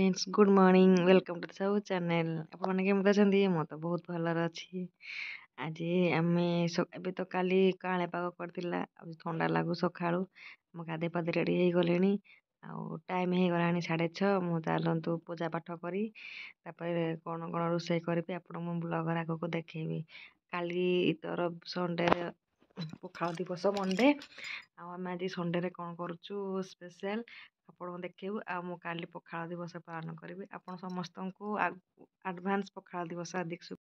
Friends good morning welcome to सब channel आपने केमती अच्छे मु तो बहुत भलर अच्छी आज आम ए तो काली काले पाग करथिला ठंडा लागू सका गाधे पाधे रेडी हो गले टाइम हो गला 6:30 मु चलतु पूजा पाठ करी कौन कौन रोषे करी आप ब्लॉग आगक देखी काली तोर संडे पखाल दिवस मंडे आम आज संडे कौन करुचु स्पेशल आपको देखू आ काली पखाल दिवस पालन करी आप समस्त को आडभांस पखाल दिवस हार्दिक शुभ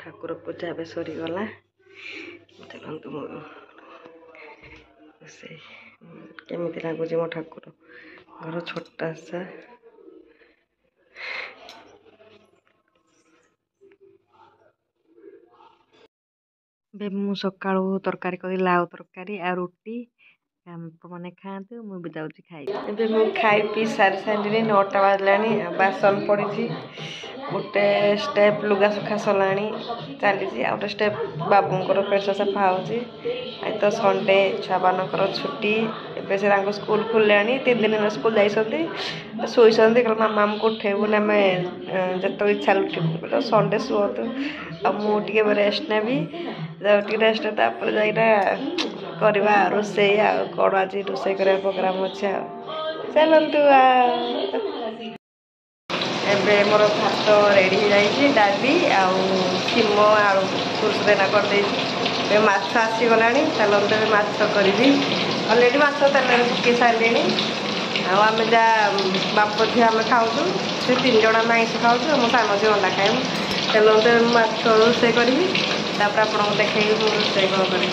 ठाकुर पूजा ए सरीगला चलतु केमी लगुच मो ठाकुर घर छोटा सा मु सका तरकारी कर लाउ तरकारी आ रुटी मैंने खाते मुझे जाऊँगी खाई खाई पी सारी सारे 9टा बाजला बासन पड़ी गोटे स्टेप लुगा सुखा सरला चली आउटे स्टेप बाबूर पेट सफा हो तो संडे छुआ मानकर छुट्टी एवं से स्कूल खुले 3 दिन स्कूल जाइए शोती मामा को उठेबुन आम जो इच्छा उठू संडे शुअतु आ मुझे रेस्ट नेबी रेस्ट जाइना करवा रोसे कौन आज रोसे कर प्रोग्राम अच्छे चलतु एबे मोर भात रेडी हो जाइए डाली आम आलू सुरसुरेना कर माछ आसीगला चलते माछ करी अलरेडी माछ तेल पकई सारे आम जहाँ बाप झी आम खाऊ से 3 जन आम आईस खाऊ मो सान झी अंडा खाइबू चलते माछ रोसे करी आपको देखे रोसे कौन कर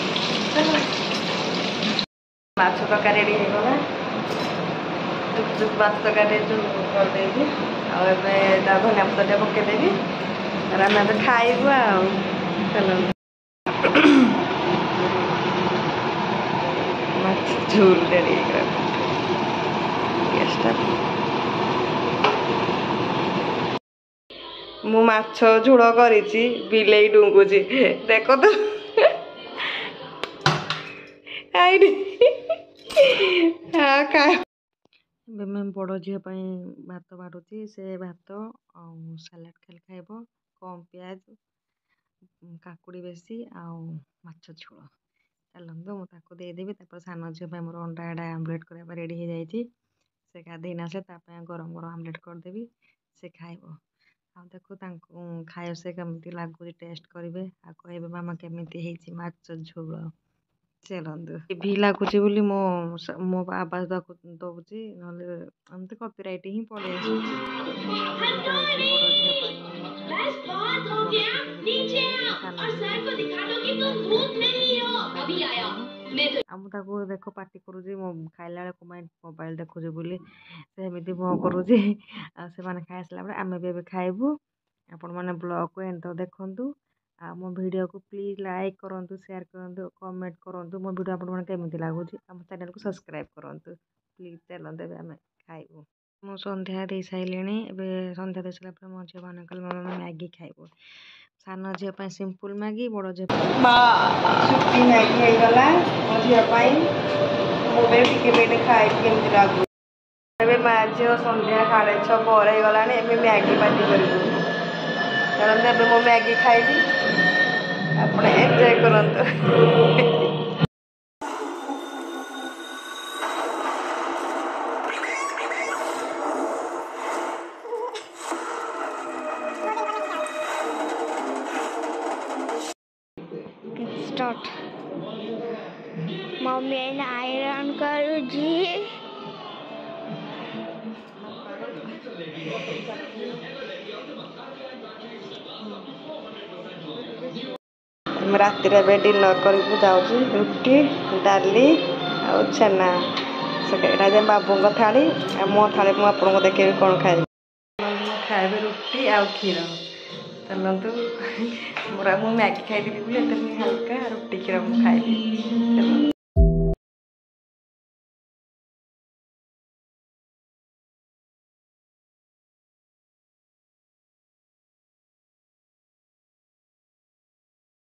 माछ तरकारी रेडी होगा माछ तरकारी करदेवी धनिया पत्र पकईदेवी आम खाइबू चल माछ झोल रेडी मु माछ झोल करी बिलेई डुंगुची देख तो मैं बड़ झील भात बाढ़ुची से भात सलाड खाली खाइब कम पियाज काकुड़ी बेसी आछ झोल चलते मुझे देदेवी सान झील मोर अंडा एडा आमलेट करने रेडी हो जाए से गाधे ना से गरम गरम आमलेट करदेवी से खाइब आ देखो खाए से कमी लगुच टेस्ट करेंगे आ कहे मामा केमी माछ झोल चलतु भी लगुच मो मो आवाज दौची ना कपिराइट ही पड़े देख पार्टी करुँगी मो खाइला बेलू मोबाइल देखुचे बोली सेमती मो करुँगी से खाई सारा आम भी खाइबू आपण मैंने ब्लॉग को एंड तक देखु आ मो वीडियो को प्लीज लाइक करूँ शेयर करूँ कमेंट करूँ मो वीडियो आपमती लगुच आम चैनल को सब्सक्राइब करूँ प्लीज चलते आम खाइबू मु संध्या दे सारे संध्या दे सारा मो झील मान कल मामा मैगी खाइबू सान झील सिंपल मैगी बड़ झील सुखी मैगी होगला मो झील मुझे खाई लगुच माँ झील संध्या 6:30 पर होगला मैगी पार्टी करूँ चलते मो मैगी खाइबी आप एंजॉय करंतु स्टार्ट मम्मी ने आयरन करू जी राति डिनर कर रुटी डाली आ छेना से बाबू थाली मो थाली मुझे देखे कौन खाए खाए रुटी आ क्षीर चलतु मोर मैगी खाईदेवी हल्का रुटी क्षीर मुझे खाइबी।